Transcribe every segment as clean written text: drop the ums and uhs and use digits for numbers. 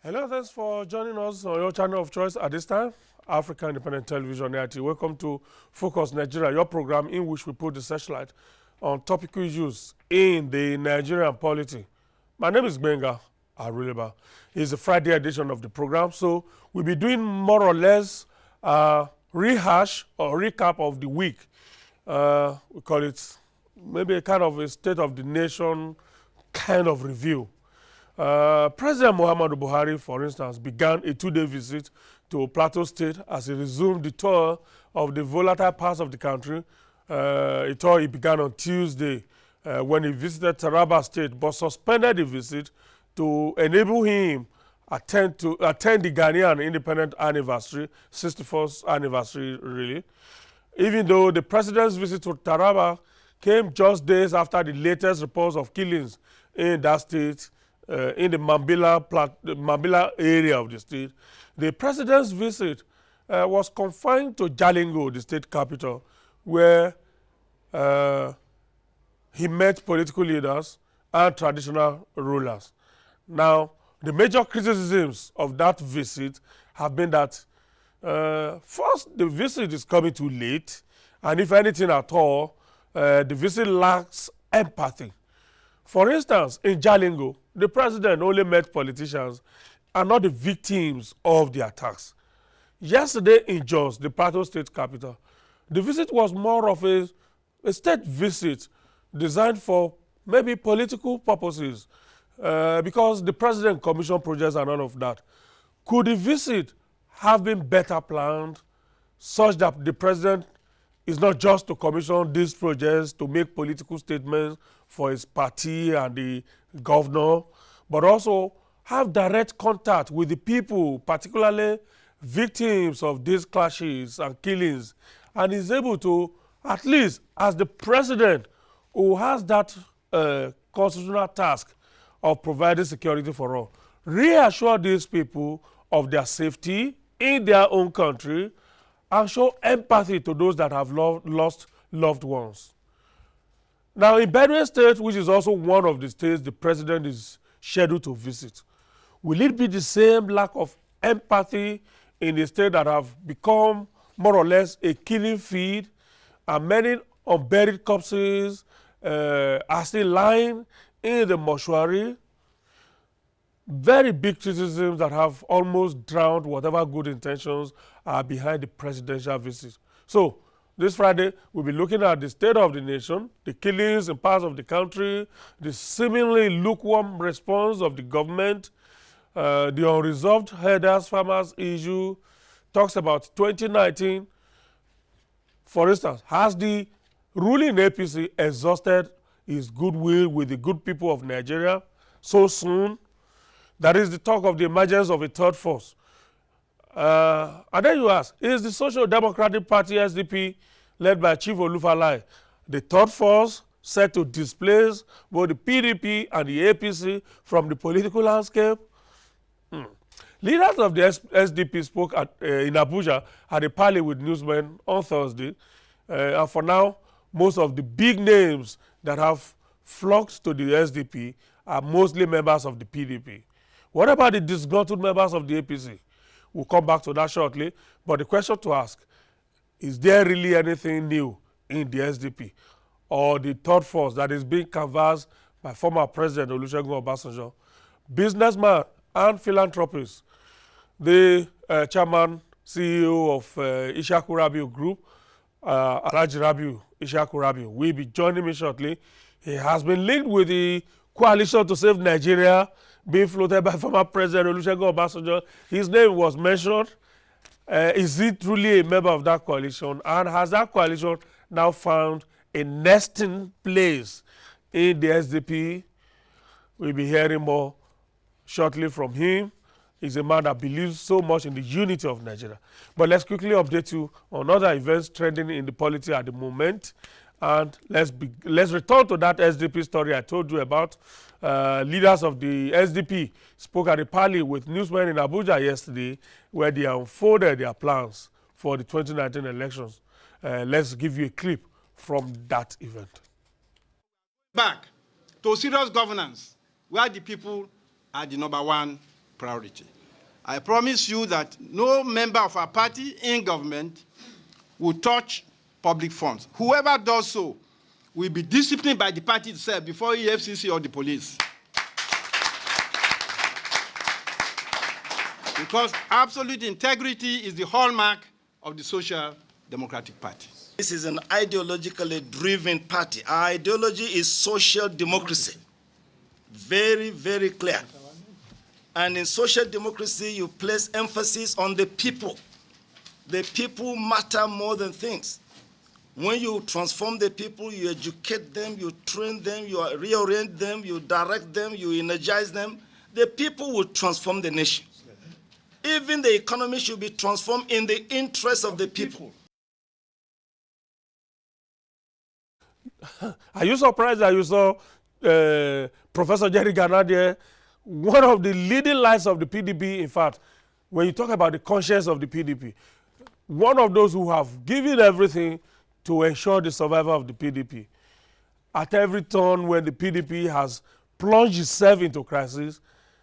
Hello, thanks for joining us on your channel of choice at this time, African Independent Television AIT. Welcome to Focus Nigeria, your program in which we put the searchlight on topical issues in the Nigerian polity. My name is Benga Aruleba. It's a Friday edition of the program, so we'll be doing more or less rehash or recap of the week. We call it maybe a kind of a state of the nation kind of review. President Muhammadu Buhari, for instance, began a two-day visit to Plateau State as he resumed the tour of the volatile parts of the country. A tour he began on Tuesday when he visited Taraba State, but suspended the visit to enable him attend the Ghanaian independent anniversary, 64th anniversary really. Even though the president's visit to Taraba came just days after the latest reports of killings in that state, in the Mambila area of the state, the president's visit was confined to Jalingo, the state capital, where he met political leaders and traditional rulers. Now, the major criticisms of that visit have been that, first, the visit is coming too late, and if anything at all, the visit lacks empathy. For instance, in Jalingo, the president only met politicians and not the victims of the attacks. Yesterday in Jos, the Plateau State capital, the visit was more of a state visit designed for maybe political purposes because the president commissioned projects and all of that. Could the visit have been better planned such that the president is not just to commission these projects to make political statements for his party and the governor, but also have direct contact with the people, particularly victims of these clashes and killings, and is able to, at least as the president who has that constitutional task of providing security for all, reassure these people of their safety in their own country and show empathy to those that have lost loved ones. Now, in Benue State, which is also one of the states the president is scheduled to visit, will it be the same lack of empathy in the state that have become more or less a killing field, and many unburied corpses are still lying in the mortuary? Very big criticisms that have almost drowned whatever good intentions are behind the presidential visit. So, this Friday, we'll be looking at the state of the nation, the killings in parts of the country, the seemingly lukewarm response of the government, the unresolved herders-farmers issue, talks about 2019. For instance, has the ruling APC exhausted its goodwill with the good people of Nigeria so soon? That is the talk of the emergence of a third force. And then you ask, is the Social Democratic Party SDP, led by Chief Olufalaye, the third force set to displace both the PDP and the APC from the political landscape? Leaders of the SDP spoke in Abuja at a parley with newsmen on Thursday. And for now, most of the big names that have flocked to the SDP are mostly members of the PDP. What about the disgruntled members of the APC? We'll come back to that shortly. But the question to ask, is there really anything new in the SDP or the third force that is being canvassed by former President Olusegun Obasanjo? Businessman and philanthropist, the chairman, CEO of Ishyaku Rabiu Group, Alhaji Ishyaku Rabiu, will be joining me shortly. He has been linked with the Coalition to Save Nigeria, being floated by former President Olusegun Obasanjo. His name was mentioned. Is he truly a member of that coalition? And has that coalition now found a nesting place in the SDP? We'll be hearing more shortly from him. He's a man that believes so much in the unity of Nigeria. But let's quickly update you on other events trending in the polity at the moment. And let's return to that SDP story I told you about. Leaders of the SDP spoke at a parley with newsmen in Abuja yesterday, where they unfolded their plans for the 2019 elections. Let's give you a clip from that event. Back to serious governance, where the people are the #1 priority. I promise you that no member of our party in government will touch public funds. Whoever does so will be disciplined by the party itself before EFCC or the police. Because absolute integrity is the hallmark of the Social Democratic Party. This is an ideologically driven party. Our ideology is social democracy. Very, very clear. And in social democracy, you place emphasis on the people. The people matter more than things. When you transform the people, you educate them, you train them, you reorient them, you direct them, you energize them, the people will transform the nation. Even the economy should be transformed in the interest of the people. Are you surprised that you saw Professor Jerry Ganadia, one of the leading lights of the PDP, in fact, when you talk about the conscience of the PDP, one of those who have given everything to ensure the survival of the PDP. At every turn when the PDP has plunged itself into crisis,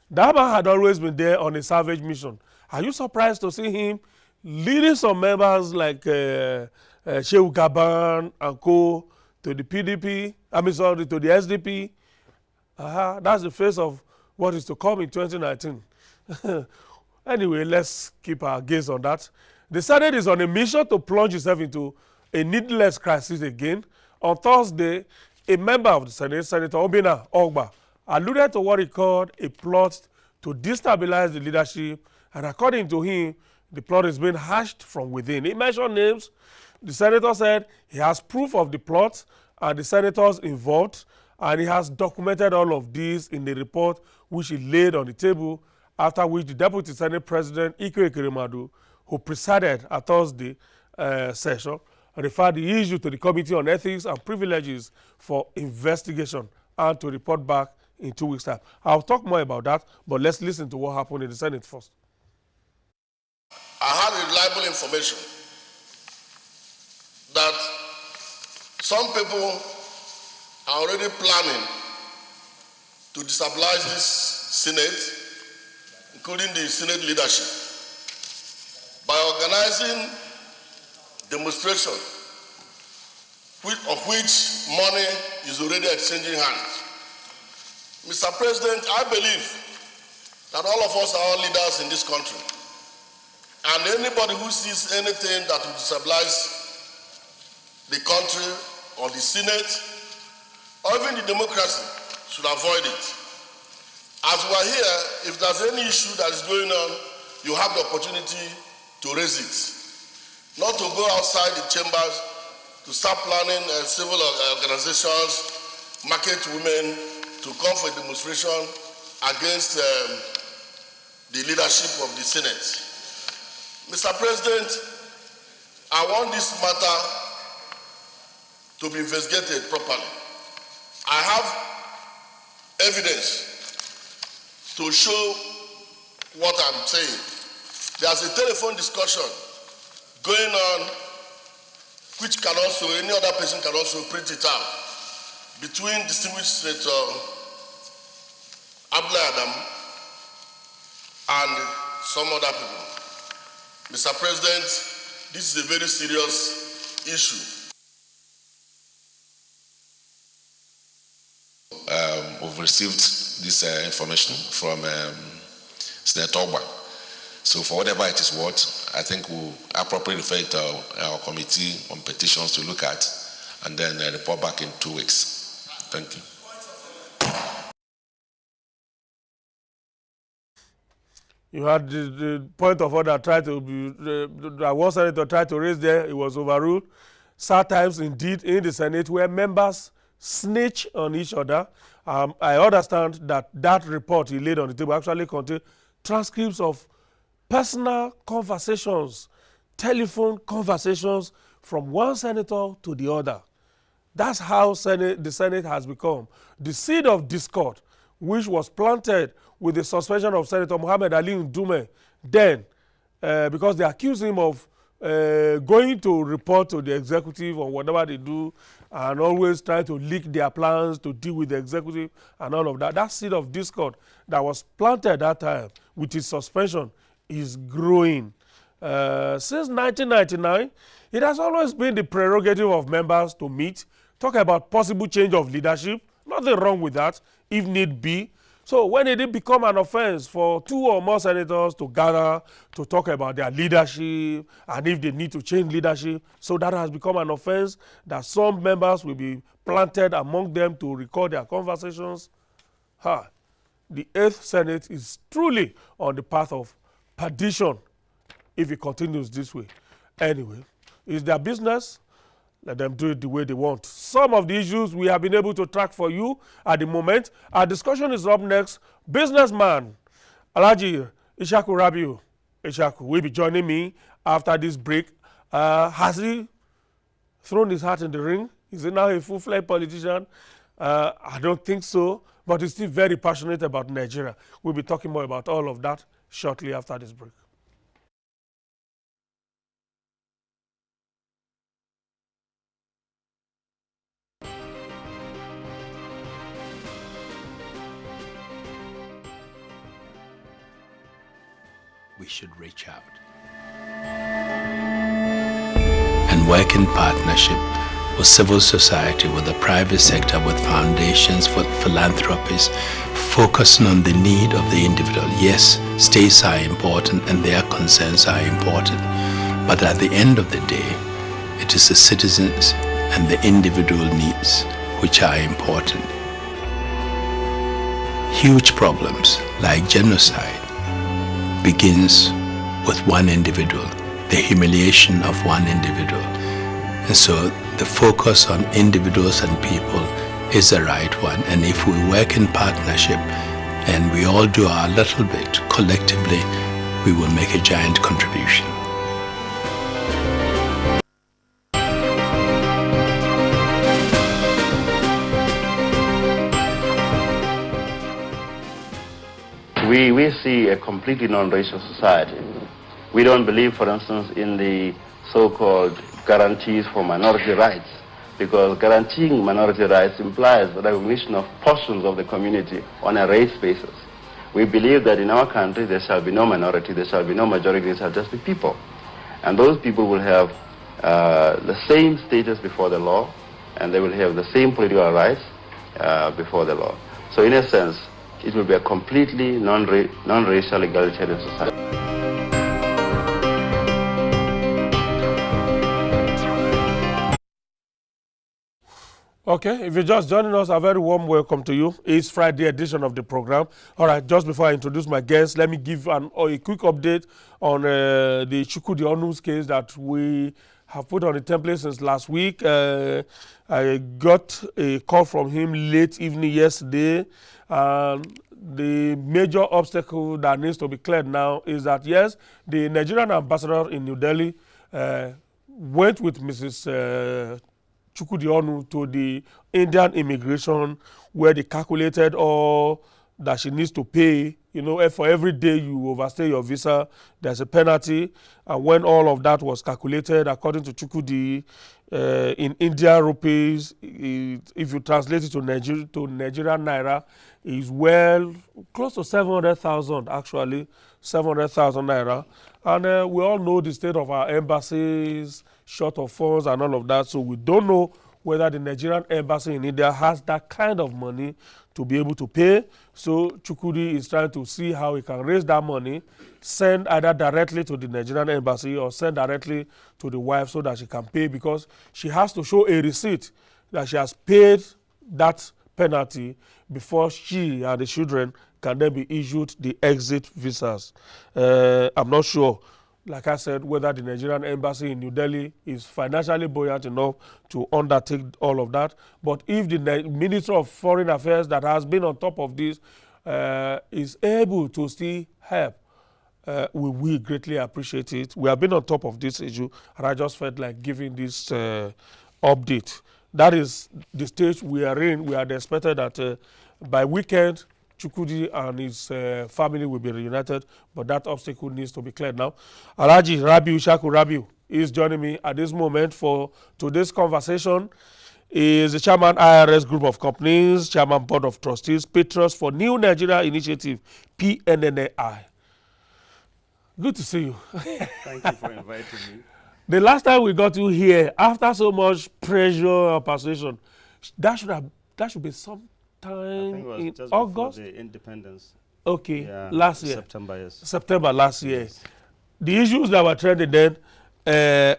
that man had always been there on a salvage mission. Are you surprised to see him leading some members like Shehu Gaban and co to the PDP, to the SDP? That's the face of what is to come in 2019. Anyway, let's keep our gaze on that. The Senate is on a mission to plunge itself into a needless crisis again. On Thursday, a member of the Senate, Senator Obinna Ogba, alluded to what he called a plot to destabilize the leadership, and according to him, the plot is being hatched from within. He mentioned names. The senator said he has proof of the plot and the senators involved, and he has documented all of these in the report which he laid on the table, after which the Deputy Senate President, Ike Ekweremadu, who presided at Thursday session, referred the issue to the Committee on Ethics and Privileges for investigation and to report back in 2 weeks' time. I'll talk more about that, but let's listen to what happened in the Senate first. I had reliable information that some people are already planning to destabilize this Senate, including the Senate leadership, by organizing demonstration of which money is already exchanging hands. Mr. President, I believe that all of us are all leaders in this country, and anybody who sees anything that will destabilize the country or the Senate or even the democracy should avoid it. As we are here, if there's any issue that is going on, you have the opportunity to raise it. Not to go outside the chambers to start planning civil organizations, market women, to come for a demonstration against the leadership of the Senate. Mr. President, I want this matter to be investigated properly. I have evidence to show what I'm saying. There's a telephone discussion going on, which can also, any other person can also print it out, between distinguished Senator Abdullah Adam and some other people. Mr. President, this is a very serious issue. We've received this information from Senator Ogba. So for whatever it is worth, I think we'll appropriately refer it to our committee on petitions to look at, and then report back in 2 weeks. Thank you. You had the point of order tried to be, that one senator tried to raise there, it was overruled. Sometimes, indeed, in the Senate, where members snitch on each other. I understand that that report he laid on the table actually contained transcripts of personal conversations, telephone conversations from one senator to the other. That's how the Senate has become. The seed of discord, which was planted with the suspension of Senator Mohammed Ali Ndume, then, because they accuse him of going to report to the executive on whatever they do and always trying to leak their plans to deal with the executive and all of that. That seed of discord that was planted at that time with his suspension is growing. Since 1999, it has always been the prerogative of members to meet, talk about possible change of leadership. Nothing wrong with that, if need be. So when it did become an offense for 2 or more senators to gather to talk about their leadership and if they need to change leadership, so that has become an offense that some members will be planted among them to record their conversations. The 8th Senate is truly on the path of perdition if it continues this way. Anyway, it's their business. Let them do it the way they want. Some of the issues we have been able to track for you at the moment. Our discussion is up next. Businessman Alhaji Ishyaku Rabiu Ishyaku will be joining me after this break. Has he thrown his hat in the ring? Is he now a full-fledged politician? I don't think so, but he's still very passionate about Nigeria. We'll be talking more about all of that shortly after this break. We should reach out and work in partnership with civil society, with the private sector, with foundations, with philanthropies, focusing on the need of the individual. Yes, states are important and their concerns are important, but at the end of the day, it is the citizens and the individual needs which are important. Huge problems like genocide begins with one individual, the humiliation of one individual. And so the focus on individuals and people is the right one. And if we work in partnership and we all do our little bit collectively, we will make a giant contribution. We see a completely non-racial society. We don't believe, for instance, in the so-called guarantees for minority rights, because guaranteeing minority rights implies the recognition of portions of the community on a race basis. We believe that in our country there shall be no minority, there shall be no majority, there shall just be people. And those people will have the same status before the law, and they will have the same political rights before the law. So in a sense, it will be a completely non-racial egalitarian society. Okay, if you're just joining us, a very warm welcome to you. It's Friday edition of the program. All right, just before I introduce my guests, let me give a quick update on the Ishyaku Rabiu's case that we have put on the template since last week. I got a call from him late evening yesterday. The major obstacle that needs to be cleared now is that, yes, the Nigerian ambassador in New Delhi went with Mrs. Ishyaku Rabiu to the Indian immigration where they calculated all that she needs to pay. You know, for every day you overstay your visa, there's a penalty. And when all of that was calculated, according to Ishyaku Rabiu, in Indian rupees, if you translate it to Nigerian naira, is well close to 700,000 actually, 700,000 naira. And we all know the state of our embassies, short of funds and all of that. So we don't know whether the Nigerian embassy in India has that kind of money to be able to pay. So Ishyaku Rabiu is trying to see how he can raise that money, send either directly to the Nigerian embassy or send directly to the wife so that she can pay, because she has to show a receipt that she has paid that penalty before she and the children can then be issued the exit visas. I'm not sure, like I said, whether the Nigerian embassy in New Delhi is financially buoyant enough to undertake all of that. But if the Minister of Foreign Affairs that has been on top of this is able to still help, we will greatly appreciate it. We have been on top of this issue, and I just felt like giving this update. That is the stage we are in. We are expected that by weekend, Ishyaku Rabiu and his family will be reunited, but that obstacle needs to be cleared now. Alhaji Ishyaku Rabiu is joining me at this moment for today's conversation. He is the chairman IRS Group of Companies, chairman Board of Trustees, Patriots for New Nigeria Initiative, PNNI. Good to see you. Thank you for inviting me. The last time we got you here, after so much pressure or persuasion, that should be I sometime think it was in just August. before the independence. Okay, Yeah, last year. September, yes. September last year. Yes. The issues that were trending then,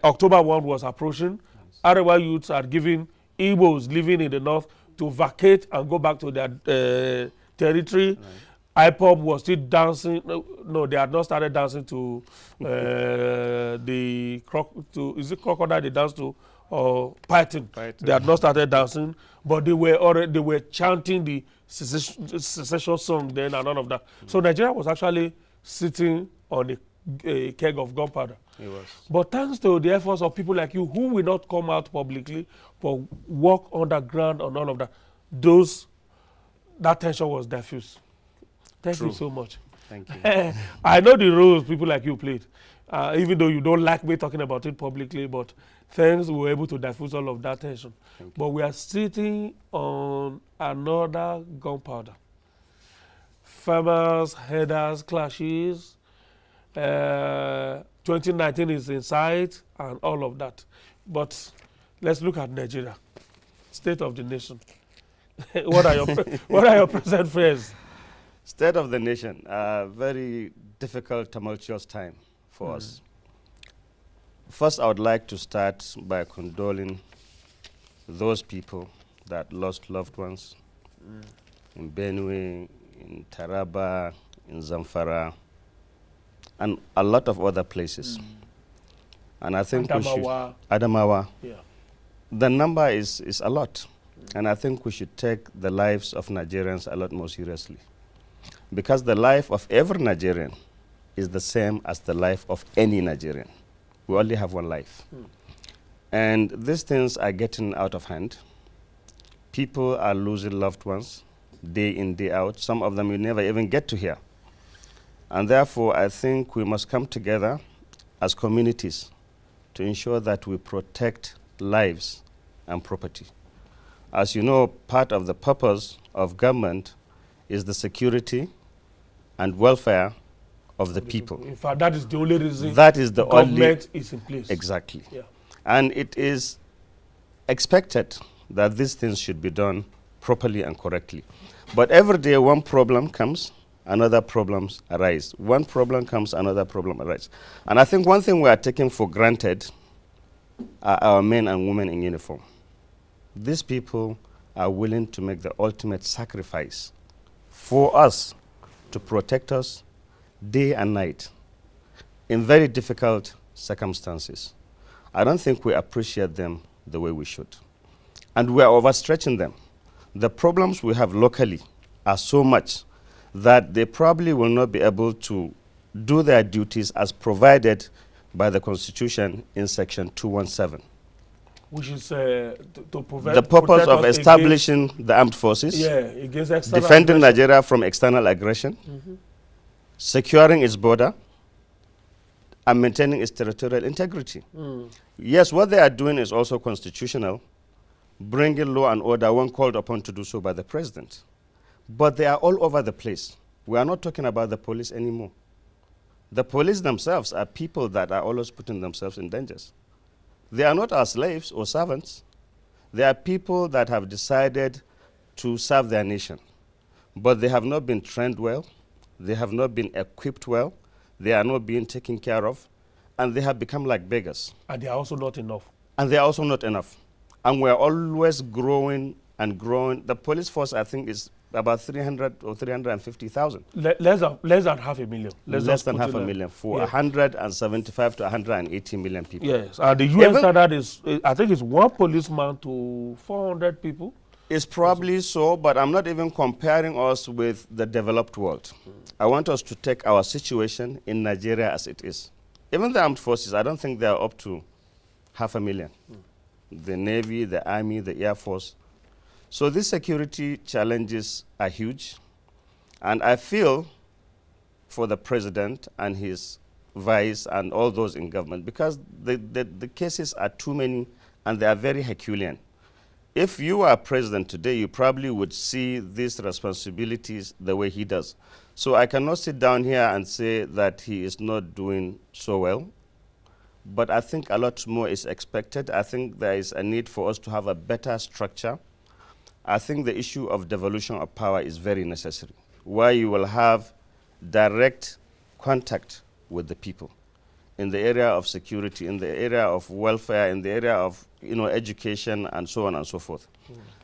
October 1 was approaching. Arewa youths are giving Igbos living in the north to vacate and go back to their territory. IPOB was still dancing. No, they had not started dancing to is it crocodile they danced to or python? They had not started dancing, but they were chanting the secession song then and all of that. So Nigeria was actually sitting on a keg of gunpowder. It was. But thanks to the efforts of people like you who will not come out publicly but work underground on all of that, that tension was diffused. Thank you so much. Thank you. I know the roles people like you played, even though you don't like me talking about it publicly, but thanks we were able to diffuse all of that tension. But we are sitting on another gunpowder. Farmers, headers, clashes, 2019 is in sight and all of that. But let's look at Nigeria, state of the nation. What are your present fears? State of the nation, very difficult, tumultuous time for us. First, I would like to start by condoling those people that lost loved ones in Benue, in Taraba, in Zamfara, and a lot of other places. And I think Adamawa. Yeah. The number is a lot. And I think we should take the lives of Nigerians a lot more seriously. Because the life of every Nigerian is the same as the life of any Nigerian. We only have one life. And these things are getting out of hand. People are losing loved ones day in, day out. Some of them you never even get to hear. And therefore, I think we must come together as communities to ensure that we protect lives and property. As you know, part of the purpose of government is the security and welfare of the people. In fact, that is the only reason that is the government is in place. Exactly. Yeah. And it is expected that these things should be done properly and correctly. But every day one problem comes, another problems arise. One problem comes, another problem arises. And I think one thing we are taking for granted are our men and women in uniform. These people are willing to make the ultimate sacrifice for us to protect us day and night in very difficult circumstances. I don't think we appreciate them the way we should. And we are overstretching them. The problems we have locally are so much that they probably will not be able to do their duties as provided by the Constitution in Section 217. Which is to prevent the purpose of establishing the armed forces, against external defending aggression. Nigeria from external aggression, securing its border, and maintaining its territorial integrity. Yes, what they are doing is also constitutional, bringing law and order when called upon to do so by the president. But they are all over the place. We are not talking about the police anymore. The police themselves are people that are always putting themselves in dangers. They are not our slaves or servants. They are people that have decided to serve their nation. But they have not been trained well. They have not been equipped well. They are not being taken care of. And they have become like beggars. And they are also not enough. And they are also not enough. And we are always growing and growing. The police force, I think, is about 300 or 350,000. Less than half a million. Less than half a million for 175 to 180 million people. Yes, and the UN standard is, I think it's one policeman to 400 people. It's probably so, but I'm not even comparing us with the developed world. I want us to take our situation in Nigeria as it is. Even the armed forces, I don't think they are up to 500,000. The Navy, the Army, the Air Force. So these security challenges are huge. And I feel for the president and his vice and all those in government, because the cases are too many and they are very Herculean. if you are president today, you probably would see these responsibilities the way he does. So I cannot sit down here and say that he is not doing so well, but I think a lot more is expected. I think there is a need for us to have a better structure. I think the issue of devolution of power is very necessary, where you will have direct contact with the people in the area of security, in the area of welfare, in the area of education, and so on and so forth.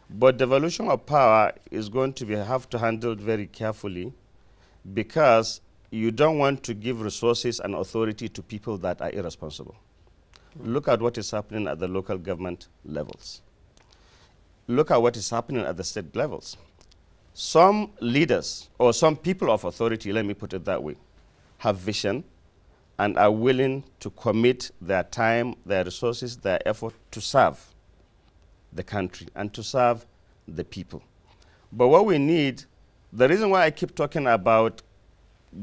But devolution of power is going to have to handled very carefully, because you don't want to give resources and authority to people that are irresponsible. Look at what is happening at the local government levels. Look at what is happening at the state levels. Some leaders, or some people of authority, let me put it that way, have vision and are willing to commit their time, their resources, their effort to serve the country and to serve the people. But what we need, the reason why I keep talking about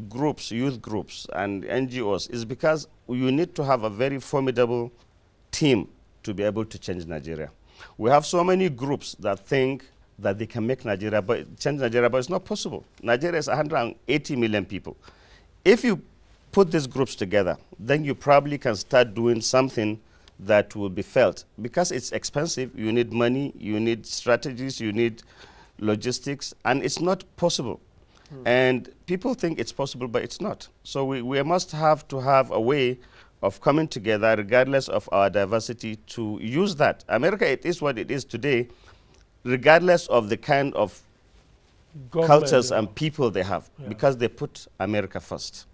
groups, youth groups and NGOs, is because you need to have a very formidable team to be able to change Nigeria. We have so many groups that think that they can make Nigeria, change Nigeria, but it's not possible. Nigeria is 180 million people. If you put these groups together, then you probably can start doing something that will be felt. Because it's expensive, you need money, you need strategies, you need logistics, and it's not possible. And people think it's possible, but it's not. So we must have to have a way of coming together, regardless of our diversity, to use that. America, it is what it is today, regardless of the kind of cultures and people they have, because they put America first.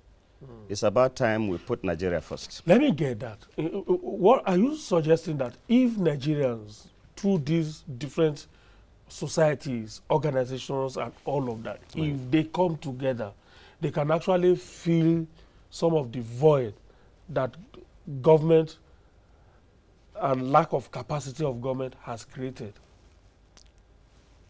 It's about time we put Nigeria first. Let me get that. What are you suggesting, that if Nigerians, through these different societies, organizations, and all of that, if they come together, they can actually fill some of the void that government and lack of capacity of government has created?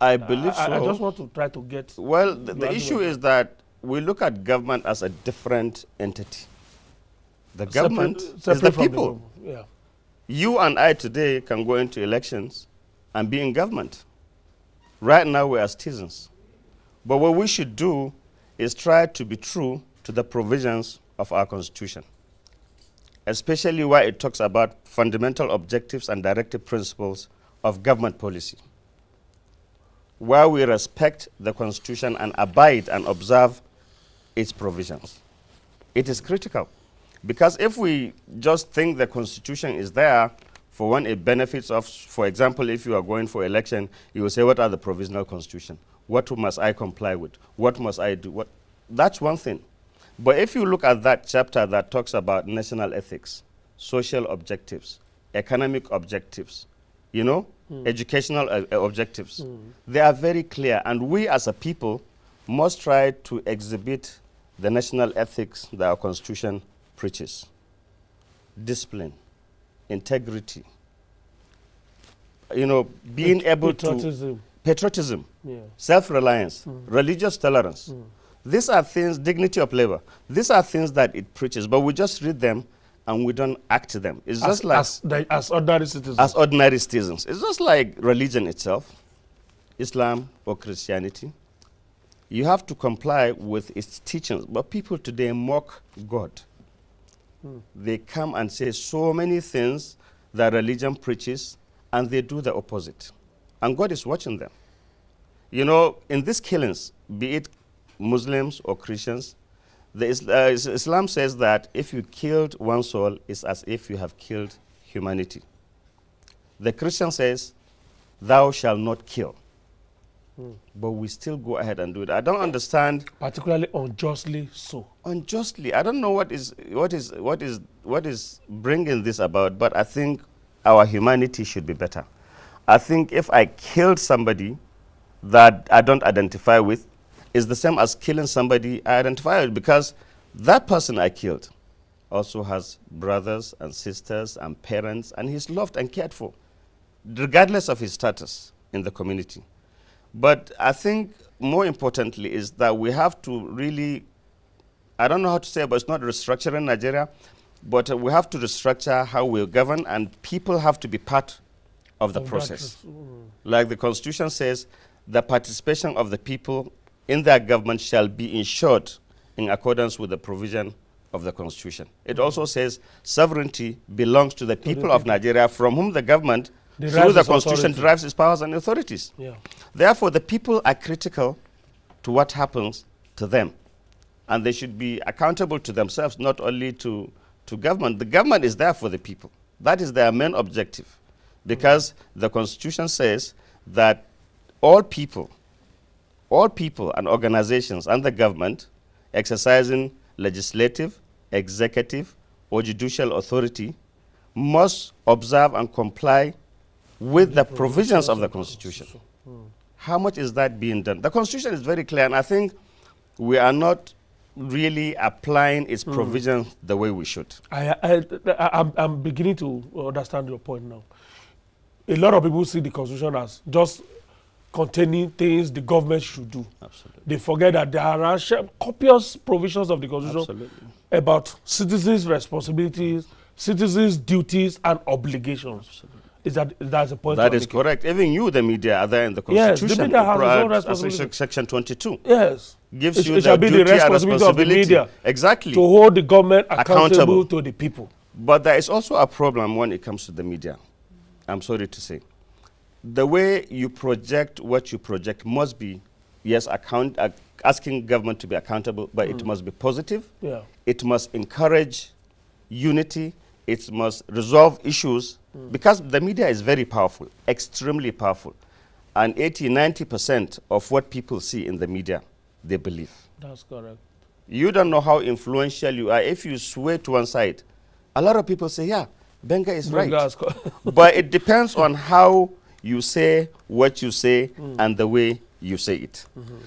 I believe so. I just want to try to get... Well, the issue is that we look at government as a different entity. The government is the people. Yeah. You and I today can go into elections and be in government. Right now we are citizens. But what we should do is try to be true to the provisions of our Constitution, especially where it talks about fundamental objectives and directive principles of government policy, where we respect the Constitution and abide and observe its provisions. It is critical, because if we just think the Constitution is there for when it benefits of, for example, if you are going for election, you will say, what are the provisional Constitution? What must I comply with? What must I do? That's one thing. But if you look at that chapter that talks about national ethics, social objectives, economic objectives, educational objectives, they are very clear. And we as a people must try to exhibit the national ethics that our Constitution preaches. Discipline, integrity, being able to... Patriotism, self-reliance, religious tolerance. These are things, dignity of labor. These are things that it preaches, but we just read them and we don't act to them. It's just like... As ordinary citizens. As ordinary citizens. It's just like religion itself, Islam or Christianity. You have to comply with its teachings, but people today mock God. They come and say so many things that religion preaches, and they do the opposite. And God is watching them. In these killings, be it Muslims or Christians, Islam says that if you killed one soul, it's as if you have killed humanity. The Christian says, thou shalt not kill. But we still go ahead and do it. I don't understand. Particularly unjustly so. Unjustly. I don't know what is bringing this about, but I think our humanity should be better. I think if I killed somebody that I don't identify with, it's the same as killing somebody I identify with, because that person I killed also has brothers and sisters and parents, and he's loved and cared for, regardless of his status in the community. But I think more importantly is that we have to really, I don't know how to say it, but it's not restructuring Nigeria, but we have to restructure how we govern, and people have to be part of the process. Like the Constitution says, the participation of the people in their government shall be ensured in accordance with the provision of the Constitution. It also says sovereignty belongs to the people of Nigeria, from whom the government, through the Constitution, derives its powers and authorities. Yeah. Therefore, the people are critical to what happens to them. And they should be accountable to themselves, not only to government. The government is there for the people. That is their main objective. Because the Constitution says that all people and organizations and the government exercising legislative, executive, or judicial authority must observe and comply with the provisions of the Constitution. How much is that being done? The Constitution is very clear, and I think we are not really applying its provisions the way we should. I'm beginning to understand your point now. A lot of people see the Constitution as just containing things the government should do. Absolutely. They forget that there are copious provisions of the Constitution about citizens' responsibilities, citizens' duties and obligations. Absolutely. That's the point. That is correct. Even you, the media, are there in the Constitution. Yes, the media has its own responsibility. Section 22. Yes. Gives you it shall be duty the responsibility of the media exactly to hold the government accountable to the people. But there is also a problem when it comes to the media. I'm sorry to say. The way you project what you project must be, yes, asking government to be accountable, but it must be positive. Yeah. It must encourage unity. It must resolve issues, because the media is very powerful, extremely powerful. And 80–90% of what people see in the media, they believe. That's correct. You don't know how influential you are. If you sway to one side, a lot of people say, yeah, Benga is right. But it depends on how you say what you say and the way you say it.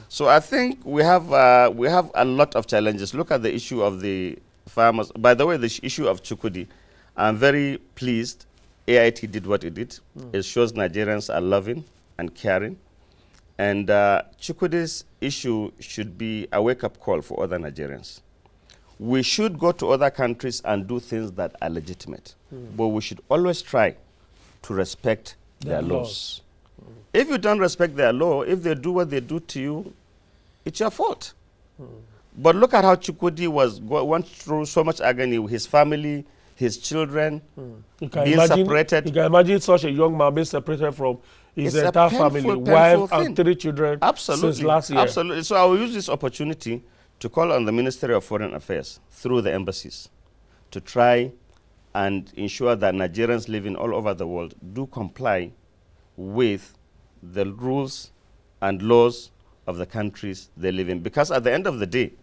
So I think we have a lot of challenges. Look at the issue of the farmers. By the way, the issue of Chukwudi, I'm very pleased AIT did what it did. It shows Nigerians are loving and caring. And Chukwudi's issue should be a wake-up call for other Nigerians. We should go to other countries and do things that are legitimate. But we should always try to respect their laws. If you don't respect their law, if they do what they do to you, it's your fault. But look at how Chukwudi went through so much agony with his family, his children, being separated. You can imagine such a young man being separated from his entire family, wife and 3 children since last year. Absolutely. So I will use this opportunity to call on the Ministry of Foreign Affairs through the embassies to try and ensure that Nigerians living all over the world do comply with the rules and laws of the countries they live in. Because at the end of the day,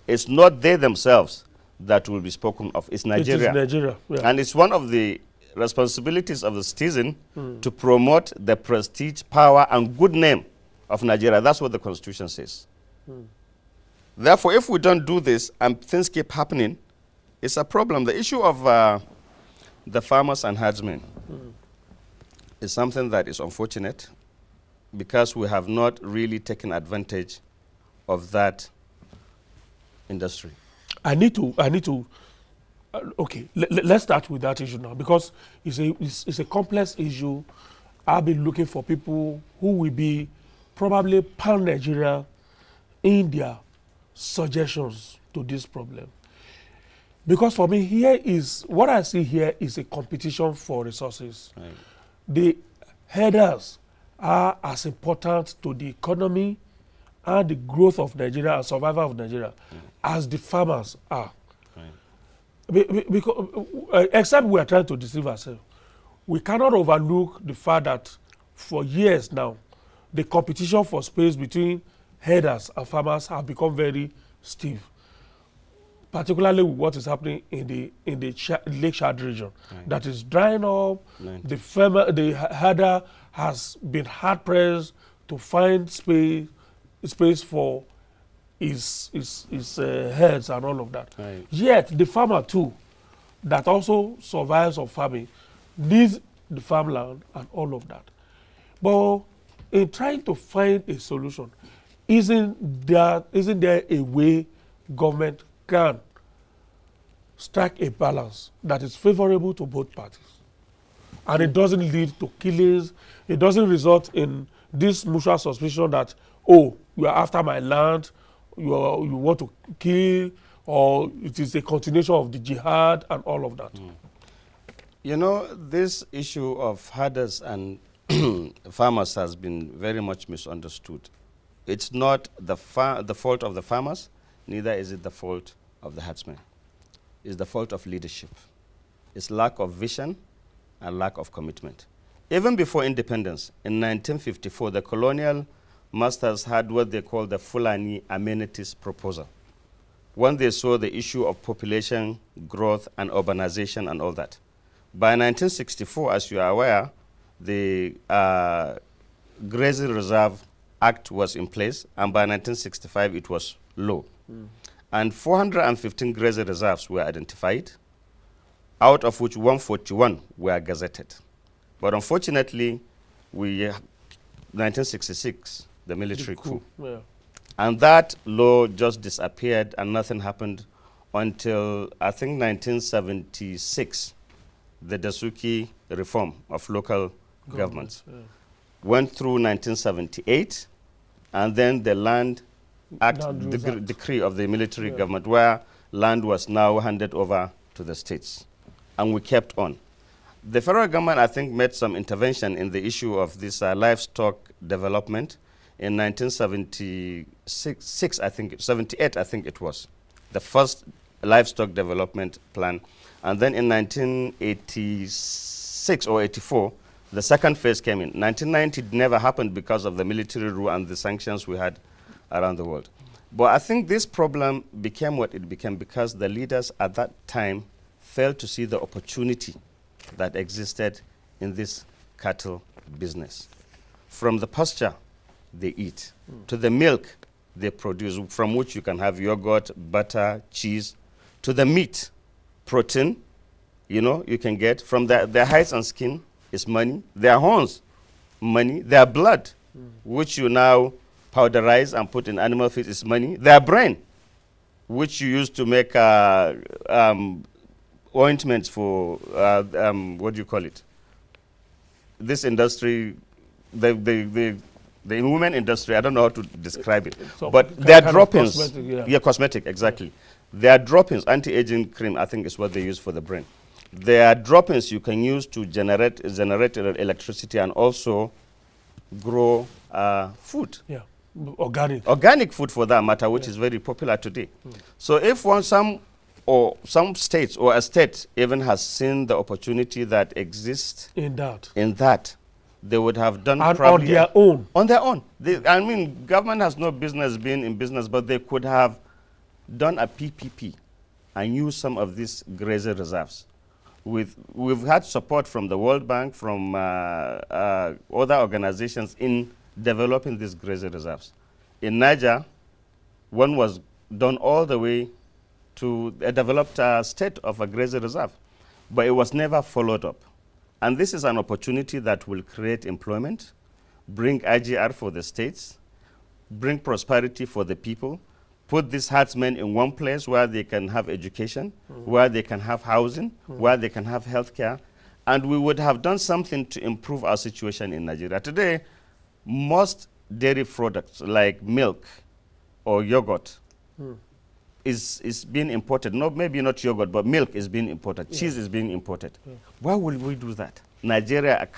it's not they themselves that will be spoken of. It's Nigeria. It is Nigeria. Yeah. And it's one of the responsibilities of the citizen to promote the prestige, power, and good name of Nigeria. That's what the Constitution says. Therefore, if we don't do this and things keep happening, it's a problem. The issue of the farmers and herdsmen is something that is unfortunate, because we have not really taken advantage of that industry. I need to okay, let's start with that issue now, because it's a complex issue. I'll be looking for people who will be probably pan-Nigeria in their suggestions to this problem. Because for me, what I see here is a competition for resources. Right. The headers are as important to the economy and the growth of Nigeria and survival of Nigeria as the farmers are. Right. Because, except we are trying to deceive ourselves. We cannot overlook the fact that for years now, the competition for space between headers and farmers have become very stiff, particularly with what is happening in the Lake Chad region. Right. That is drying up. The header has been hard pressed to find space for his herds and all of that. Right. Yet the farmer too, that also survives on farming, needs the farmland and all of that. But in trying to find a solution, isn't there a way government can strike a balance that is favorable to both parties? and it doesn't lead to killings. It doesn't result in this mutual suspicion that, oh, you are after my land, you want to kill, or it is a continuation of the jihad and all of that. You know, this issue of herders and farmers has been very much misunderstood. It's not the fault of the farmers, neither is it the fault of the herdsmen. It's the fault of leadership. It's lack of vision and lack of commitment. Even before independence, in 1954, the colonial masters had what they call the Fulani Amenities Proposal, when they saw the issue of population growth and urbanization and all that. By 1964, as you are aware, the Grazing Reserve Act was in place, and by 1965 it was law. And 415 grazing reserves were identified, out of which 141 were gazetted. But unfortunately, 1966, the military coup. Yeah. And that law just disappeared and nothing happened until, I think, 1976, the Dasuki reform of local governments. Yeah. Went through 1978, and then the Land Act, the decree of the military government, where land was now handed over to the states. And we kept on. The federal government, I think, made some intervention in the issue of this livestock development in 1976, I think, 78, I think it was, the first livestock development plan. And then in 1986 or 84, the second phase came in. 1990 never happened because of the military rule and the sanctions we had around the world. But I think this problem became what it became because the leaders at that time failed to see the opportunity that existed in this cattle business. From the pasture they eat, to the milk they produce, from which you can have yogurt, butter, cheese, to the meat, protein, you know, you can get. From their hides and skin is money, their horns, money, their blood, which you now powderize and put in animal feed is money, their brain, which you use to make ointments for, what do you call it? This industry, the women industry, I don't know how to describe it. So but their droppings, cosmetic, exactly. Their droppings, anti-aging cream, I think is what they use for the brain. Their droppings you can use to generate electricity and also grow food. Yeah, organic. Organic food for that matter, which is very popular today. So if some states or a state even has seen the opportunity that exists in that, they would have done and probably on their own. On their own. I mean, government has no business being in business, but they could have done a PPP and used some of these grazing reserves. We've had support from the World Bank, from other organizations in developing these grazing reserves. In Niger, one was done all the way to a developed state of a grazing reserve, but it was never followed up. And this is an opportunity that will create employment, bring IGR for the states, bring prosperity for the people, put these herdsmen in one place where they can have education, where they can have housing, where they can have healthcare, and we would have done something to improve our situation in Nigeria. Today, most dairy products like milk or yogurt is being imported. No, maybe not yogurt, but milk is being imported. Cheese is being imported. Why will we do that? Nigeria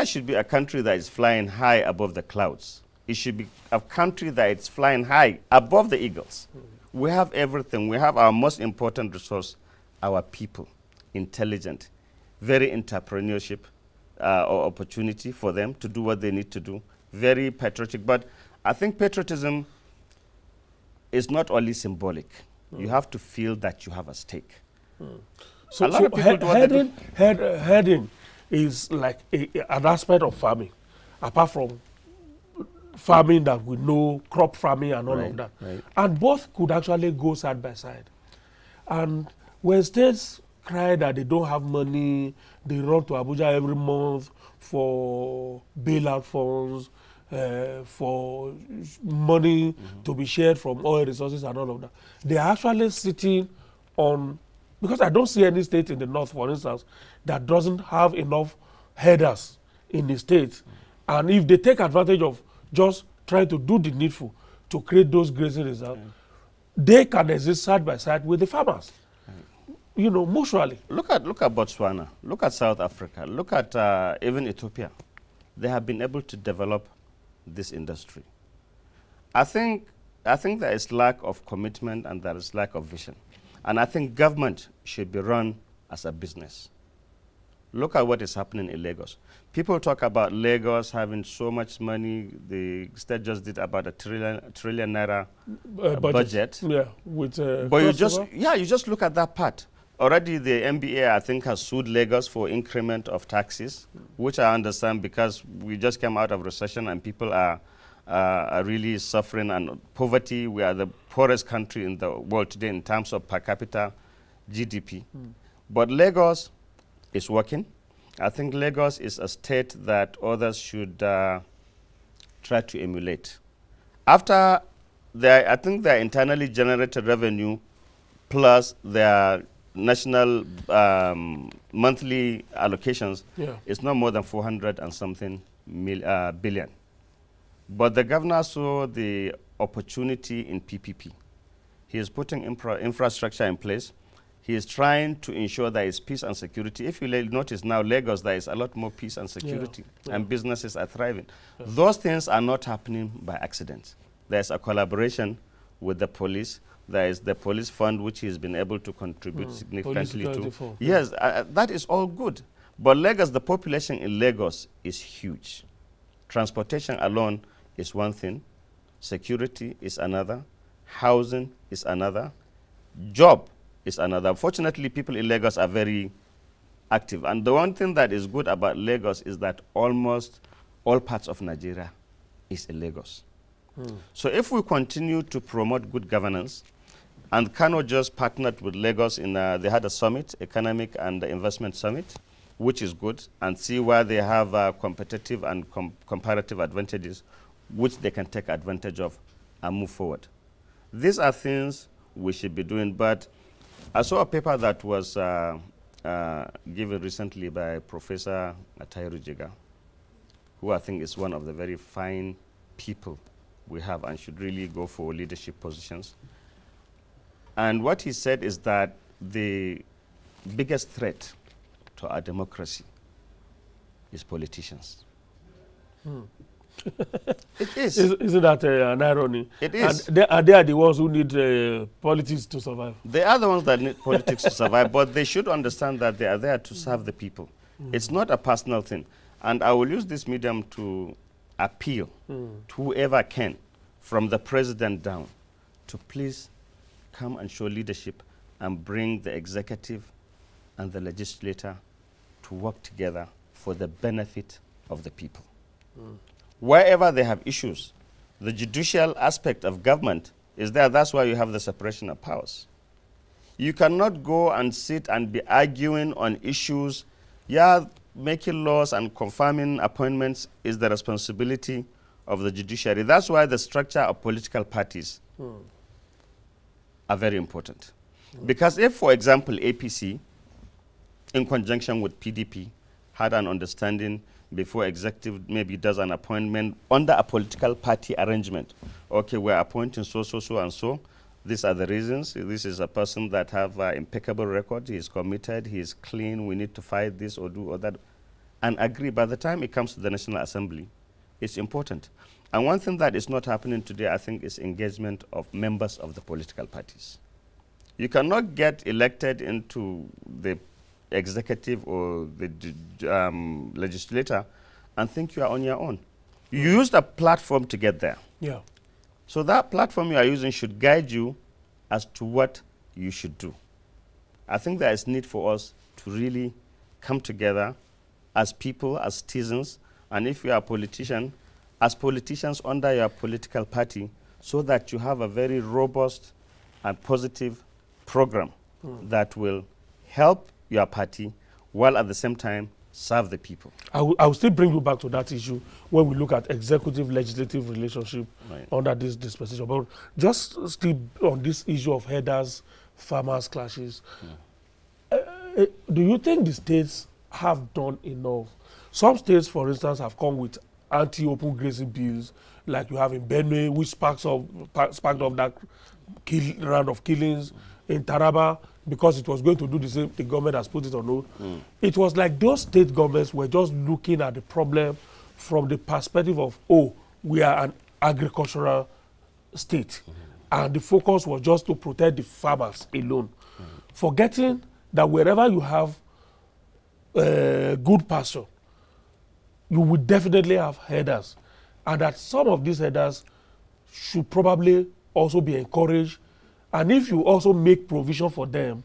should be a country that is flying high above the clouds. It should be a country that is flying high above the eagles. We have everything. We have our most important resource, our people, intelligent, very entrepreneurship or opportunity for them to do what they need to do, very patriotic. But I think patriotism is not only symbolic. You have to feel that you have a stake. So, a lot of people herding is like an aspect of farming, apart from farming that we know, crop farming and all of that. And both could actually go side by side. And when states cry that they don't have money, they run to Abuja every month for bailout funds, for money to be shared from oil resources and all of that. They are actually sitting on Because I don't see any state in the north, for instance, that doesn't have enough headers in the state. And if they take advantage of just trying to do the needful to create those grazing reserves, they can exist side by side with the farmers, you know, mutually. Look at Botswana, look at South Africa, look at even Ethiopia. They have been able to develop this industry. I think there is lack of commitment and there is lack of vision. And I think government should be run as a business. Look at what is happening in Lagos. People talk about Lagos having so much money. The state just did about $1 trillion naira budget. Yeah, with but you just look at that part. Already the NBA, I think, has sued Lagos for increment of taxes, which I understand because we just came out of recession and people are really suffering and poverty. We are the poorest country in the world today in terms of per capita GDP. But Lagos is working. I think Lagos is a state that others should try to emulate. After I think their internally generated revenue plus their national monthly allocations is not more than 400 and something billion. But the governor saw the opportunity in PPP. He is putting infrastructure in place. He is trying to ensure there is peace and security. If you notice now, Lagos, there is a lot more peace and security, and businesses are thriving. Those things are not happening by accident. There's a collaboration with the police. There is the police fund, which he's been able to contribute significantly to. Yes, that is all good. But Lagos, the population in Lagos is huge. Transportation alone is one thing. Security is another. Housing is another. Job is another. Fortunately, people in Lagos are very active. And the one thing that is good about Lagos is that almost all parts of Nigeria is in Lagos. So if we continue to promote good governance, and Kano just partnered with Lagos in, they had a summit, economic and investment summit, which is good, and see where they have competitive and comparative advantages, which they can take advantage of and move forward. These are things we should be doing, but I saw a paper that was given recently by Professor Atairu Jega, who I think is one of the very fine people we have and should really go for leadership positions. And what he said is that the biggest threat to our democracy is politicians. It is. Isn't that an irony? It is. And they are the ones who need politics to survive. They are the ones that need politics to survive, but they should understand that they are there to serve the people. It's not a personal thing. And I will use this medium to appeal to whoever can, from the president down, to please come and show leadership and bring the executive and the legislator to work together for the benefit of the people. Wherever they have issues, the judicial aspect of government is there. That's why you have the separation of powers. You cannot go and sit and be arguing on issues. Yeah, making laws and confirming appointments is the responsibility of the judiciary. That's why the structure of political parties are very important. Because if, for example, APC, in conjunction with PDP, had an understanding before executive maybe does an appointment under a political party arrangement. Okay, we're appointing so, and so. These are the reasons. This is a person that have an impeccable record. He is committed. He is clean. We need to fight this or do or that. And agree. By the time it comes to the National Assembly, it's important. And one thing that is not happening today, I think, is engagement of members of the political parties. You cannot get elected into the executive or the legislator and think you are on your own. You used a platform to get there. Yeah. So that platform you are using should guide you as to what you should do. I think there is need for us to really come together as people, as citizens, and if you are a politician, as politicians under your political party, so that you have a very robust and positive program that will help your party while at the same time serve the people. I will still bring you back to that issue when we look at executive-legislative relationship under this dispensation. But just still on this issue of headers, farmers clashes, Do you think the states have done enough? Some states, for instance, have come with anti-open grazing bills, like you have in Benue, which sparked off that round of killings. In Taraba, because it was going to do the same, the government has put it on hold. It was like those state governments were just looking at the problem from the perspective of, oh, we are an agricultural state. And the focus was just to protect the farmers alone. Forgetting that wherever you have good pasture, you will definitely have herders. And that some of these herders should probably also be encouraged. And if you also make provision for them,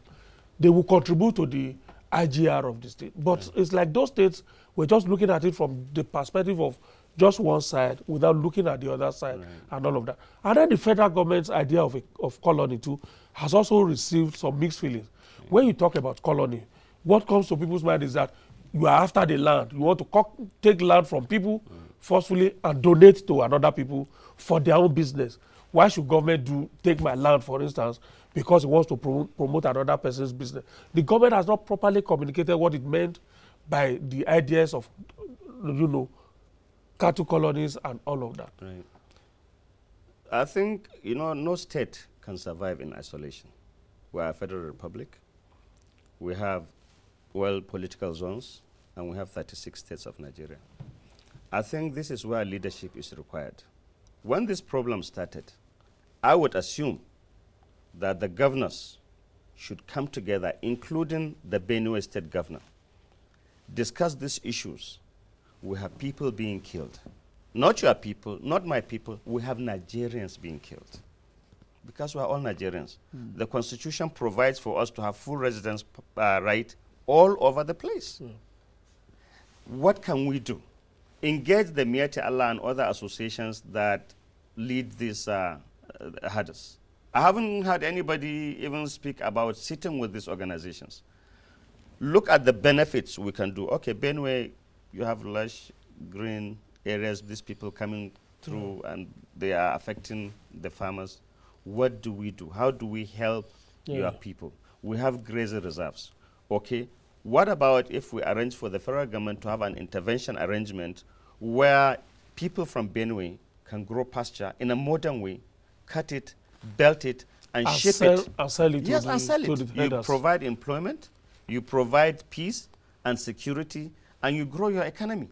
they will contribute to the IGR of the state. But it's like those states were just looking at it from the perspective of just one side without looking at the other side and all of that. And then the federal government's idea of colony too has also received some mixed feelings. When you talk about colony, what comes to people's mind is that you are after the land. You want to take land from people forcefully and donate to another people for their own business. Why should government take my land, for instance, because it wants to promote another person's business? The government has not properly communicated what it meant by the ideas of, cattle colonies and all of that. Right. I think, no state can survive in isolation. We are a federal republic. We have 12 political zones, and we have 36 states of Nigeria. I think this is where leadership is required. When this problem started, I would assume that the governors should come together, including the Benue State governor, discuss these issues. We have people being killed. Not your people, not my people. We have Nigerians being killed because we are all Nigerians. The Constitution provides for us to have full residence right all over the place. What can we do? Engage the Miati Allah and other associations that lead these herders. I haven't heard anybody even speak about sitting with these organizations. Look at the benefits we can do. Okay, Benue, you have lush green areas, these people coming through and they are affecting the farmers. What do we do? How do we help your people? We have grazing reserves. Okay, what about if we arrange for the federal government to have an intervention arrangement where people from Benue can grow pasture in a modern way, cut it, belt it, and ship it. And sell it. Yes, and sell it. You provide employment, you provide peace and security, and you grow your economy.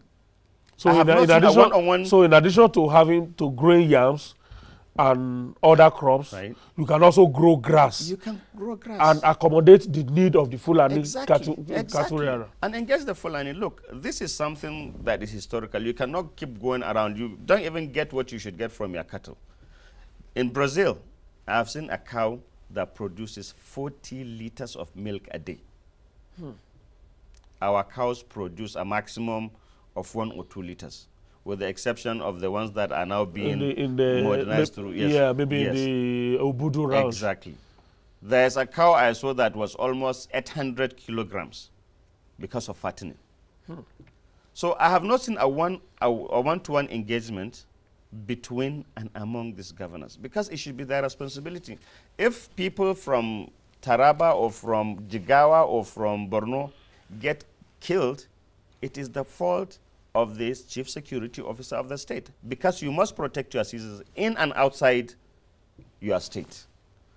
So in addition to having to grow yams and other crops, you can also grow grass. You can grow grass. And accommodate the need of the Fulani cattle area. And engage the Fulani. Look, this is something that is historical. You cannot keep going around. You don't even get what you should get from your cattle. In Brazil, I have seen a cow that produces 40 liters of milk a day. Our cows produce a maximum of 1 or 2 liters, with the exception of the ones that are now being modernized through. Yes. Yeah, maybe in the Obudu round. Exactly. There's a cow I saw that was almost 800 kilograms because of fattening. So I have not seen a one-to-one engagement between and among these governors, because it should be their responsibility. If people from Taraba or from Jigawa or from Borno get killed, it is the fault of this chief security officer of the state, because you must protect your citizens in and outside your state.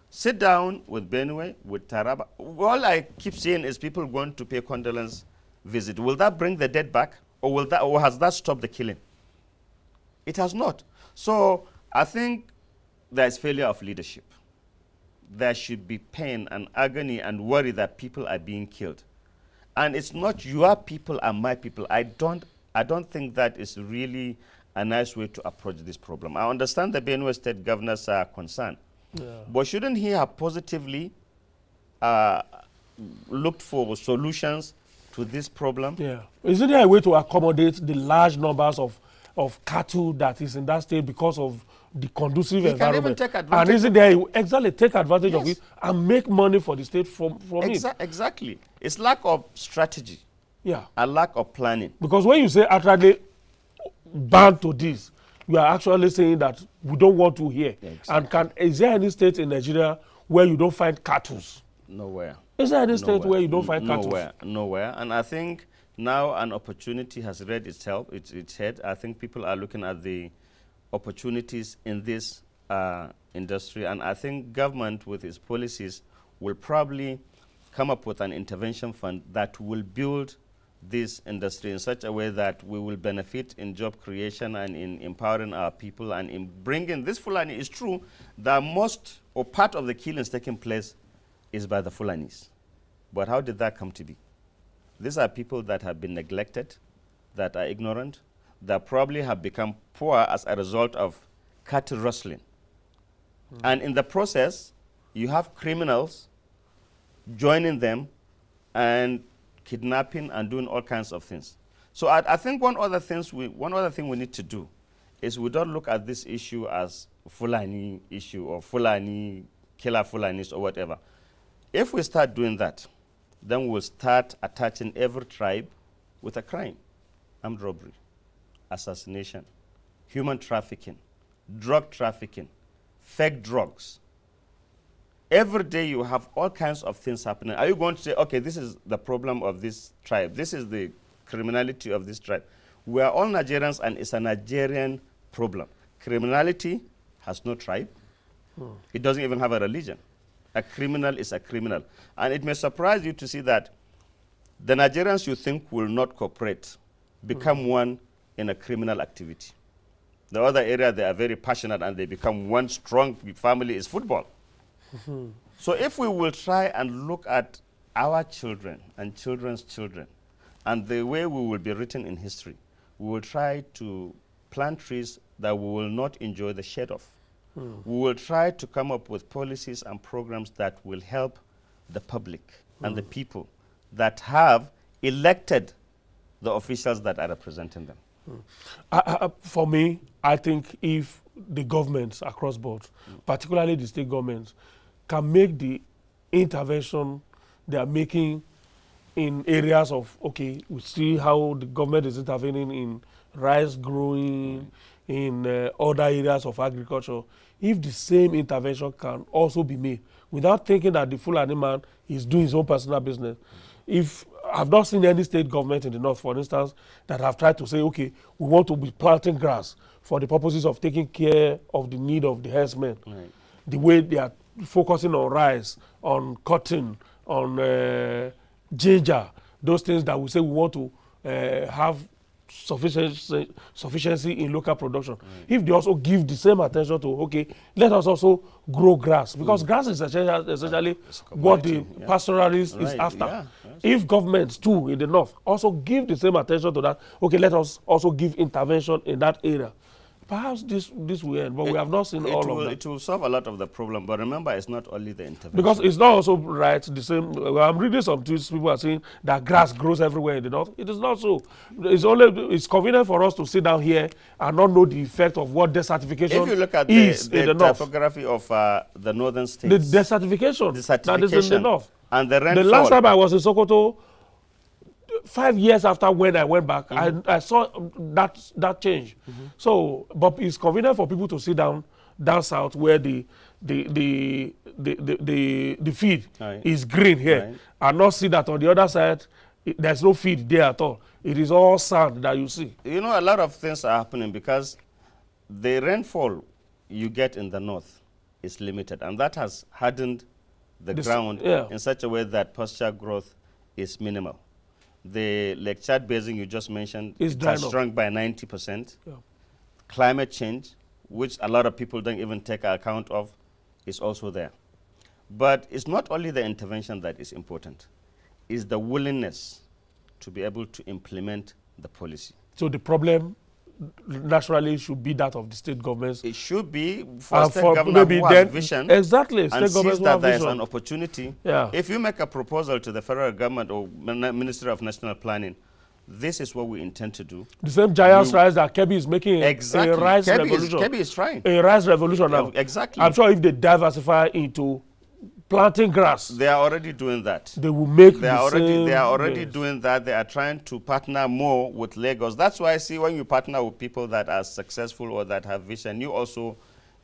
Sit down with Benue, with Taraba. All I keep saying is people going to pay condolence visit. Will that bring the dead back, or has that stopped the killing? It has not. So I think there's failure of leadership. There should be pain and agony and worry that people are being killed. And it's not your people and my people. I don't think that is really a nice way to approach this problem. I understand the Benue State governor's concern. But shouldn't he have positively looked for solutions to this problem? Yeah. Isn't there a way to accommodate the large numbers of cattle that is in that state because of the conducive environment? And isn't there exactly take advantage of it and make money for the state from it? Exactly. It's lack of strategy. Yeah. A lack of planning. Because when you say outrightly ban to this, you are actually saying that we don't want to hear. Exactly. And is there any state in Nigeria where you don't find cattle? Nowhere. Is there any state where you don't find cattle? Nowhere. And I think now an opportunity has reared its head. I think people are looking at the opportunities in this industry, and I think government with its policies will probably come up with an intervention fund that will build this industry in such a way that we will benefit in job creation and in empowering our people and in bringing this Fulani. It's true that most or part of the killings taking place is by the Fulanis. But how did that come to be? These are people that have been neglected, that are ignorant, that probably have become poor as a result of cattle rustling. And in the process, you have criminals joining them and kidnapping and doing all kinds of things. So I think one other thing we need to do is we don't look at this issue as Fulani issue or Fulani, killer Fulanis or whatever. If we start doing that, then we'll start attaching every tribe with a crime: armed robbery, assassination, human trafficking, drug trafficking, fake drugs. Every day you have all kinds of things happening. Are you going to say, okay, this is the problem of this tribe, this is the criminality of this tribe? We are all Nigerians and it's a Nigerian problem. Criminality has no tribe. It doesn't even have a religion. A criminal is a criminal. And it may surprise you to see that the Nigerians you think will not cooperate become one in a criminal activity. The other area they are very passionate and they become one strong family is football. So if we will try and look at our children and children's children and the way we will be written in history, we will try to plant trees that we will not enjoy the shade of. We will try to come up with policies and programs that will help the public and the people that have elected the officials that are representing them. For me, I think if the governments across board, particularly the state governments, can make the intervention they are making in areas of, okay, we see how the government is intervening in rice growing, in other areas of agriculture. If the same intervention can also be made without thinking that the Fulani man is doing his own personal business. If I've not seen any state government in the north, for instance, that have tried to say, okay, we want to be planting grass for the purposes of taking care of the need of the herdsmen. The way they are focusing on rice, on cotton, on ginger, those things that we say we want to have sufficiency in local production. If they also give the same attention to, okay, let us also grow grass, because grass is essentially what the pastoralist is after. If governments too in the north also give the same attention to that, okay, let us also give intervention in that area. Perhaps this will end, but we have not seen all of that. It will solve a lot of the problem, but remember, it's not only the intervention. Because it's not also right, the same, I'm reading some tweets, people are saying that grass grows everywhere in the north. It is not so. It's convenient for us to sit down here and not know the effect of what desertification if you look at the topography of the northern states. The desertification that is in the north. And the rainfall. The last time I was in Sokoto, 5 years after when I went back, I saw that change. So, but it's convenient for people to sit down south where the feed is green here, and not see that on the other side there's no feed there at all. It is all sand that you see. You know, a lot of things are happening because the rainfall you get in the north is limited, and that has hardened the ground in such a way that pasture growth is minimal. The Lake Chad Basin you just mentioned has shrunk by 90%. Climate change, which a lot of people don't even take account of, is also there. But it's not only the intervention that is important. It's the willingness to be able to implement the policy. So the problem naturally should be that of the state governments. It should be for state government who has vision. Exactly. And sees that there is an opportunity. If you make a proposal to the federal government or Ministry of National Planning, this is what we intend to do. The same giant rise that Kebbi is making a rice revolution. Kebbi is trying. A rice revolution now. Exactly. I'm sure if they diversify into planting grass, they are already doing that. They will make They are already doing that. They are trying to partner more with Lagos. That's why I see when you partner with people that are successful or that have vision, you also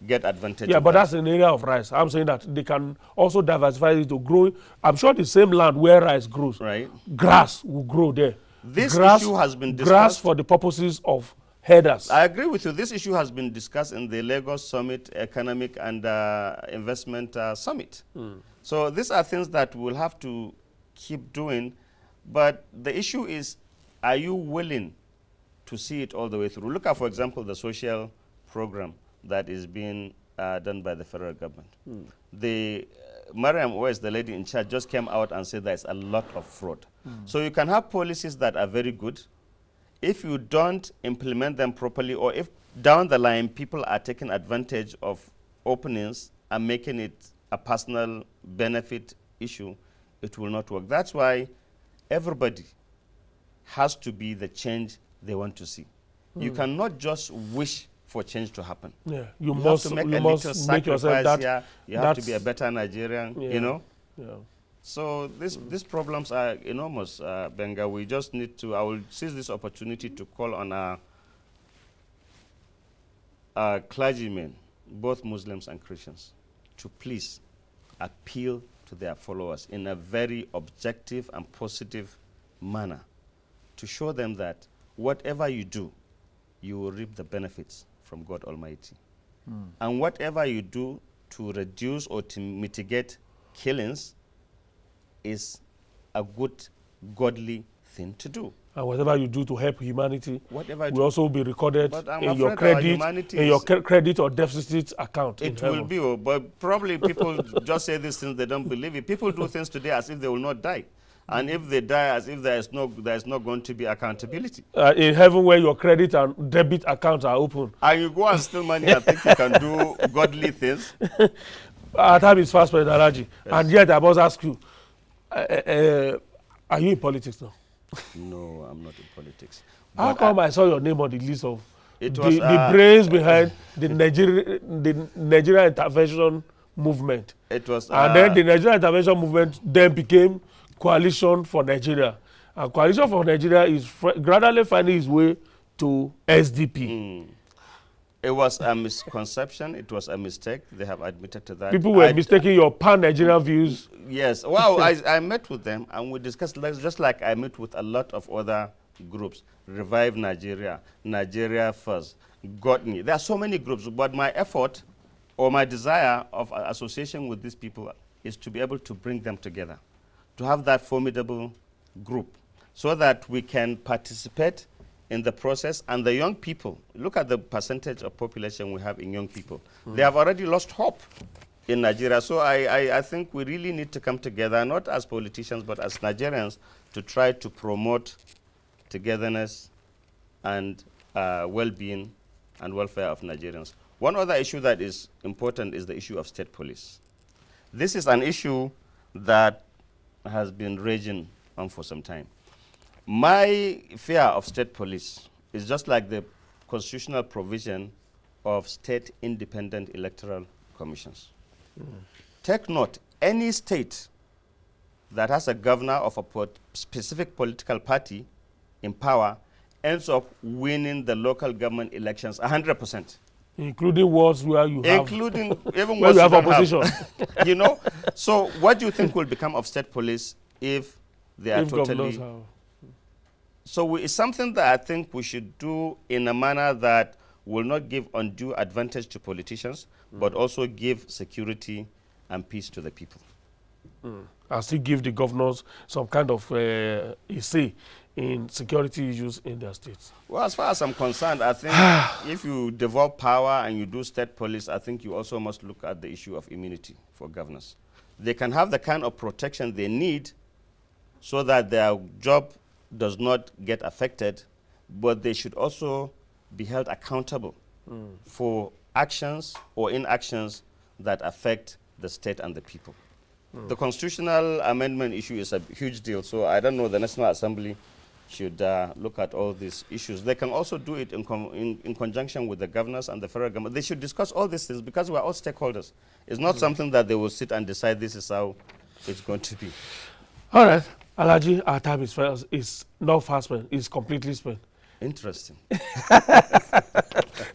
get advantage Yeah, of but that. that's an area of rice. I'm saying that they can also diversify it to grow. I'm sure the same land where rice grows, Right. grass will grow there. This grass, issue has been grass discussed. for the purposes of headers. I agree with you. This issue has been discussed in the Lagos Summit, Economic and Investment Summit. So these are things that we'll have to keep doing. But the issue is, are you willing to see it all the way through? Look at, for example, the social program that is being done by the federal government. The Mariam West, the lady in charge, just came out and said there's a lot of fraud. So you can have policies that are very good. If you don't implement them properly, or if down the line people are taking advantage of openings and making it a personal benefit issue, it will not work. That's why everybody has to be the change they want to see. You cannot just wish for change to happen. Yeah, You have to make a little sacrifice here. You have to be a better Nigerian, Yeah. you know. Yeah. So these problems are enormous, Benga. We just need to, I will seize this opportunity to call on our clergymen, both Muslims and Christians, to please appeal to their followers in a very objective and positive manner to show them that whatever you do, you will reap the benefits from God Almighty. And whatever you do to reduce or to mitigate killings is a good, godly thing to do. And whatever you do to help humanity Whatever you will do. also be recorded But I'm in your afraid our credit, humanity in your is- credit or deficit account. in It will heaven. be, but probably people just say these things, they don't believe it. People do things today as if they will not die. And if they die, as if there is not going to be accountability. In heaven, where your credit and debit accounts are open. And you go and steal money and think you can do godly things. Our time is fast, President Alhaji. And yet, I must ask you, are you in politics now? No, I'm not in politics. How But come I saw your name on the list of It the, was, the brains behind the Nigeria intervention movement? It was, and then the Nigeria intervention movement then became Coalition for Nigeria. And Coalition for Nigeria is gradually finding its way to SDP. It was a misconception. It was a mistake. They have admitted to that. People were mistaking your pan-Nigerian views. Yes. Well, I met with them and we discussed, just like I met with a lot of other groups. Revive Nigeria, Nigeria First, Got Me. There are so many groups, but my effort or my desire of association with these people is to be able to bring them together, to have that formidable group so that we can participate in the process. And the young people, look at the percentage of population we have in young people. They have already lost hope in Nigeria. So I think we really need to come together, not as politicians, but as Nigerians, to try to promote togetherness and well-being and welfare of Nigerians. One other issue that is important is the issue of state police. This is an issue that has been raging on for some time. My fear of state police is just like the constitutional provision of state independent electoral commissions. Take note, any state that has a governor of a specific political party in power ends up winning the local government elections 100%. Including wards where you have... Including even where wards you have don't opposition. you know? So what do you think will become of state police if they are If governors totally... have- So it's something that I think we should do in a manner that will not give undue advantage to politicians, but also give security and peace to the people. and still give the governors some kind of a say in security issues in their states. Well, as far as I'm concerned, I think if you devolve power and you do state police, I think you also must look at the issue of immunity for governors. They can have the kind of protection they need so that their job does not get affected, but they should also be held accountable for actions or inactions that affect the state and the people. The constitutional amendment issue is a huge deal, so I don't know, the National Assembly should look at all these issues. They can also do it in conjunction with the governors and the federal government. They should discuss all these things because we're all stakeholders. It's not something that they will sit and decide this is how it's going to be. All right, Alhaji, our time is not fast spent, it's completely spent. Interesting.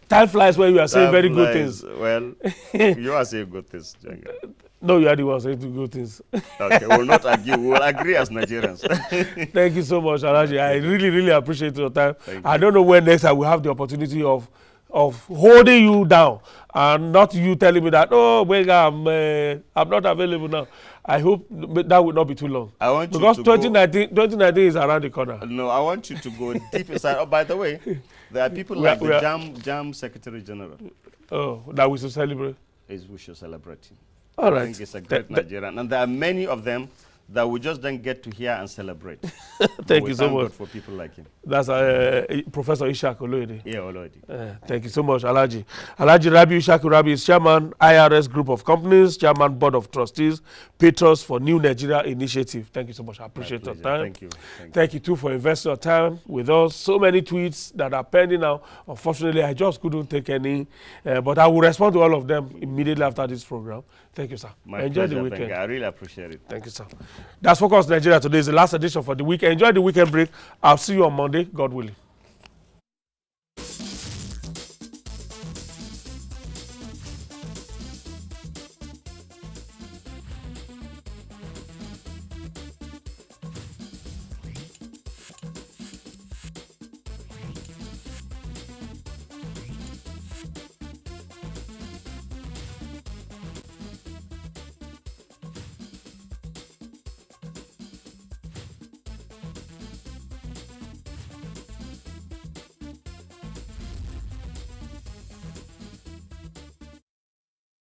Time flies when you are saying very good things. Well, you are saying good things, Jenga. No, you are the one saying good things. Okay, we'll not argue. We'll agree as Nigerians. Thank you so much, Alhaji. I really, really appreciate your time. I you. don't know when next I will have the opportunity of holding you down and not you telling me that, oh, I'm not available now. I hope that will not be too long. I want because you to 2019 is around the corner. No, I want you to go deep inside. Oh, by the way, there are people like the JAM Secretary General. Oh, that we should celebrate. We should celebrate him. All right. I think it's a great Nigerian. And there are many of them that we just don't get to hear and celebrate. Thank you so much. God for people like him. That's Professor Ishyaku Rabiu. Yeah, already. Thank you so much, Alhaji. Alhaji Ishyaku Rabiu is Chairman, IRS Group of Companies, Chairman, Board of Trustees, Patrons for New Nigeria Initiative. Thank you so much. I appreciate your time. Thank you. Thank you, too, for investing your time with us. So many tweets that are pending now. Unfortunately, I just couldn't take any, but I will respond to all of them immediately after this program. Thank you, sir. Enjoy the weekend. I really appreciate it. Thank you, sir. That's Focus Nigeria today. Is the last edition for the week. Enjoy the weekend break. I'll see you on Monday, God willing.